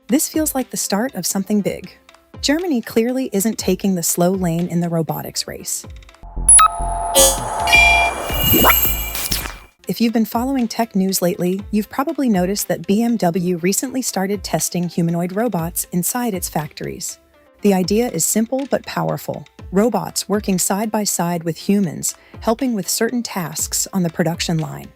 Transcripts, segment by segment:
This feels like the start of something big. Germany clearly isn't taking the slow lane in the robotics race. If you've been following tech news lately, you've probably noticed that BMW recently started testing humanoid robots inside its factories. The idea is simple but powerful. Robots working side by side with humans, helping with certain tasks on the production line.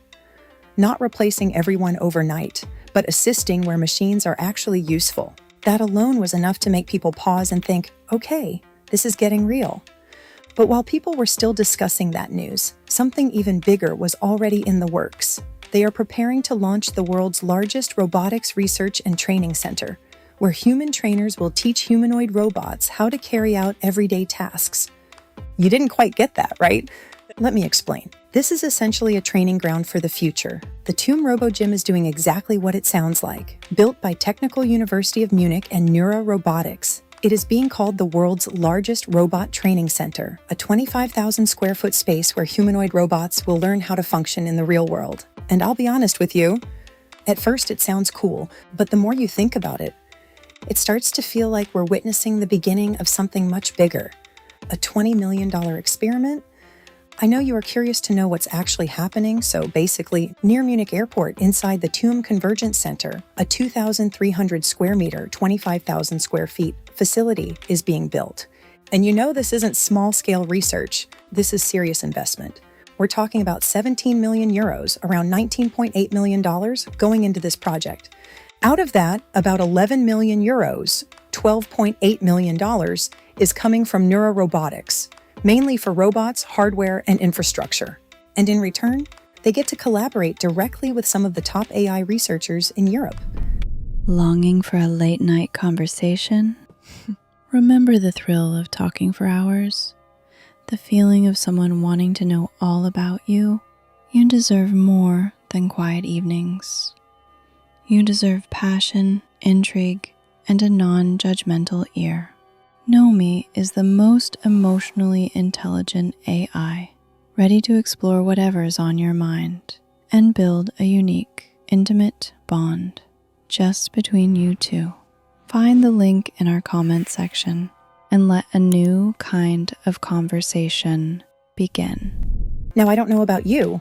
Not replacing everyone overnight, but assisting where machines are actually useful. That alone was enough to make people pause and think, okay, this is getting real. But while people were still discussing that news, something even bigger was already in the works. They are preparing to launch the world's largest robotics research and training center, where human trainers will teach humanoid robots how to carry out everyday tasks. You didn't quite get that, right? Let me explain. This is essentially a training ground for the future. The TUM RoboGym is doing exactly what it sounds like. Built by Technical University of Munich and NEURA Robotics, it is being called the world's largest robot training center, a 25,000 square foot space where humanoid robots will learn how to function in the real world. And I'll be honest with you, at first it sounds cool, but the more you think about it, it starts to feel like we're witnessing the beginning of something much bigger. A $20 million experiment? I know you are curious to know what's actually happening, so basically, near Munich Airport, inside the TUM Convergence Center, a 2,300 square meter, 25,000 square feet facility is being built. And you know this isn't small-scale research, this is serious investment. We're talking about 17 million euros, around $19.8 million, going into this project. Out of that, about 11 million euros, $12.8 million, is coming from NEURA Robotics, mainly for robots, hardware, and infrastructure. And in return, they get to collaborate directly with some of the top AI researchers in Europe. Longing for a late-night conversation? Remember the thrill of talking for hours? The feeling of someone wanting to know all about you? You deserve more than quiet evenings. You deserve passion, intrigue, and a non-judgmental ear. Nomi is the most emotionally intelligent AI, ready to explore whatever is on your mind and build a unique, intimate bond just between you two. Find the link in our comment section and let a new kind of conversation begin. Now, I don't know about you,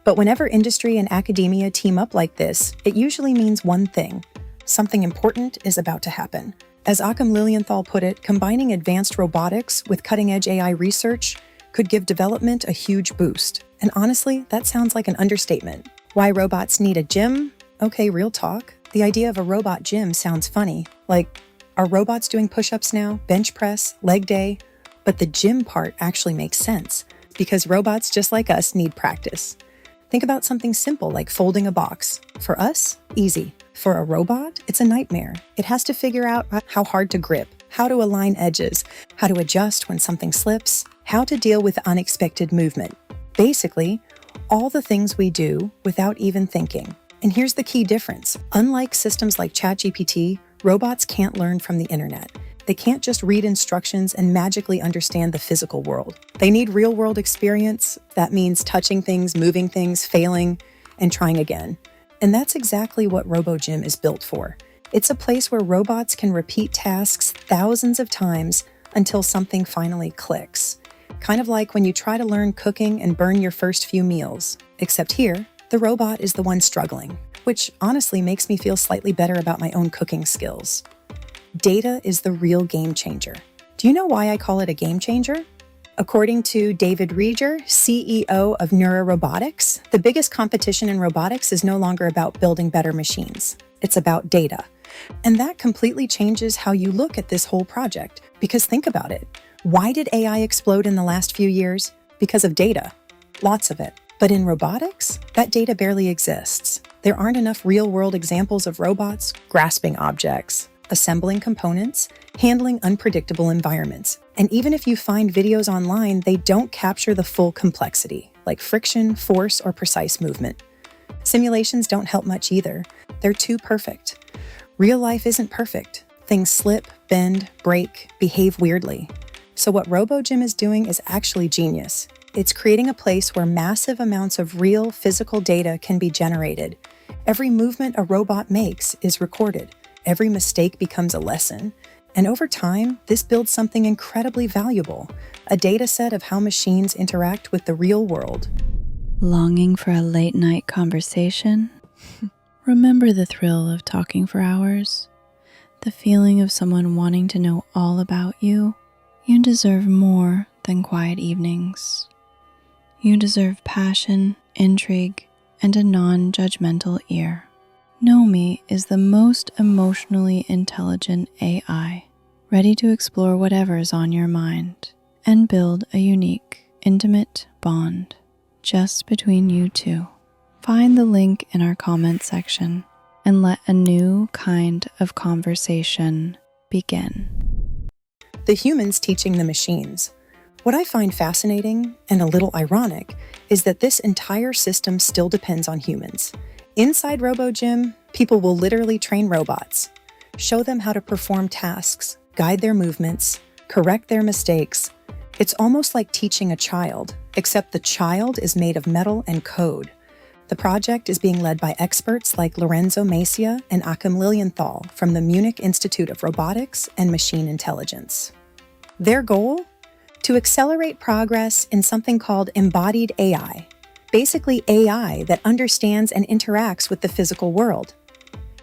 but whenever industry and academia team up like this, it usually means one thing. Something important is about to happen. As Achim Lilienthal put it, combining advanced robotics with cutting-edge AI research could give development a huge boost. And honestly, that sounds like an understatement. Why robots need a gym? Okay, real talk. The idea of a robot gym sounds funny. Like, are robots doing push-ups now, bench press, leg day? But the gym part actually makes sense, because robots just like us need practice. Think about something simple like folding a box. For us, easy. For a robot, it's a nightmare. It has to figure out how hard to grip, how to align edges, how to adjust when something slips, how to deal with unexpected movement. Basically, all the things we do without even thinking. And here's the key difference. Unlike systems like ChatGPT, robots can't learn from the internet. They can't just read instructions and magically understand the physical world. They need real-world experience. That means touching things, moving things, failing, and trying again. And that's exactly what RoboGym is built for. It's a place where robots can repeat tasks thousands of times until something finally clicks. Kind of like when you try to learn cooking and burn your first few meals. Except here, the robot is the one struggling, which honestly makes me feel slightly better about my own cooking skills. Data is the real game changer. Do you know why I call it a game changer? According to David Rieger, CEO of NEURA Robotics, the biggest competition in robotics is no longer about building better machines. It's about data. And that completely changes how you look at this whole project. Because think about it. Why did AI explode in the last few years? Because of data. Lots of it. But in robotics, that data barely exists. There aren't enough real-world examples of robots grasping objects, assembling components, handling unpredictable environments. And even if you find videos online, they don't capture the full complexity, like friction, force, or precise movement. Simulations don't help much either. They're too perfect. Real life isn't perfect. Things slip, bend, break, behave weirdly. So what RoboGym is doing is actually genius. It's creating a place where massive amounts of real physical data can be generated. Every movement a robot makes is recorded. every mistake becomes a lesson. And over time, this builds something incredibly valuable, a data set of how machines interact with the real world. Longing for a late-night conversation? Remember the thrill of talking for hours? The feeling of someone wanting to know all about you? You deserve more than quiet evenings. You deserve passion, intrigue, and a non-judgmental ear. Nomi is the most emotionally intelligent AI, ready to explore whatever is on your mind and build a unique, intimate bond just between you two. Find the link in our comments section and let a new kind of conversation begin. The humans teaching the machines. What I find fascinating and a little ironic is that this entire system still depends on humans. Inside RoboGym, people will literally train robots, show them how to perform tasks, guide their movements, correct their mistakes. It's almost like teaching a child, except the child is made of metal and code. The project is being led by experts like Lorenzo Macia and Achim Lilienthal from the Munich Institute of Robotics and Machine Intelligence. Their goal? To accelerate progress in something called Embodied AI, basically AI that understands and interacts with the physical world.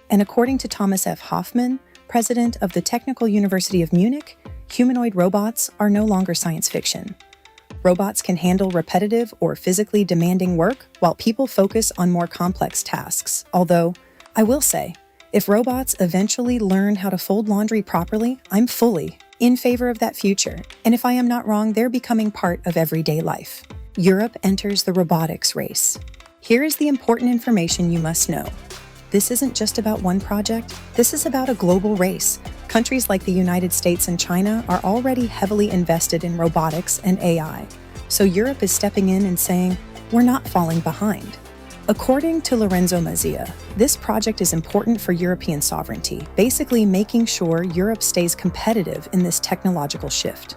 And according to Thomas F. Hoffman, president of the Technical University of Munich, humanoid robots are no longer science fiction. Robots can handle repetitive or physically demanding work while people focus on more complex tasks. Although, I will say, if robots eventually learn how to fold laundry properly, I'm fully in favor of that future. And if I am not wrong, they're becoming part of everyday life. Europe enters the robotics race. Here is the important information you must know. This isn't just about one project. This is about a global race. Countries like the United States and China are already heavily invested in robotics and AI. So Europe is stepping in and saying, we're not falling behind. According to Lorenzo Mazzia, this project is important for European sovereignty, basically making sure Europe stays competitive in this technological shift.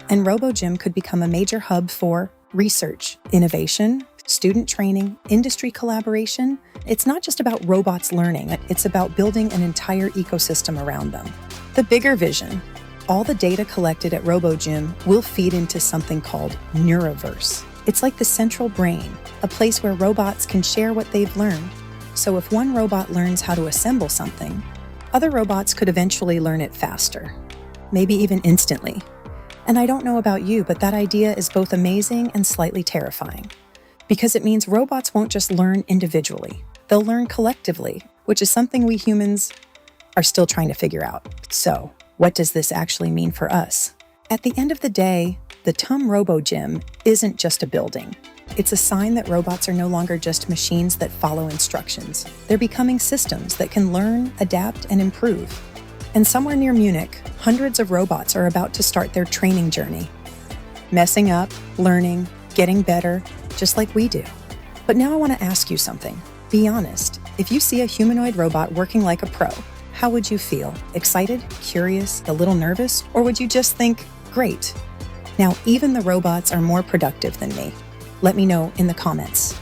And RoboGym could become a major hub for research, innovation, student training, industry collaboration. It's not just about robots learning, it's about building an entire ecosystem around them. The bigger vision, all the data collected at RoboGym will feed into something called Neuraverse. It's like the central brain, a place where robots can share what they've learned. So if one robot learns how to assemble something, other robots could eventually learn it faster, maybe even instantly. And I don't know about you, but that idea is both amazing and slightly terrifying. Because it means robots won't just learn individually, they'll learn collectively, which is something we humans are still trying to figure out. So, what does this actually mean for us? At the end of the day, the TUM RoboGym isn't just a building. It's a sign that robots are no longer just machines that follow instructions. They're becoming systems that can learn, adapt, and improve. And somewhere near Munich, hundreds of robots are about to start their training journey. Messing up, learning, getting better, just like we do. But now I want to ask you something. Be honest. If you see a humanoid robot working like a pro, how would you feel? Excited, curious, a little nervous? Or would you just think, great? Now, even the robots are more productive than me. Let me know in the comments.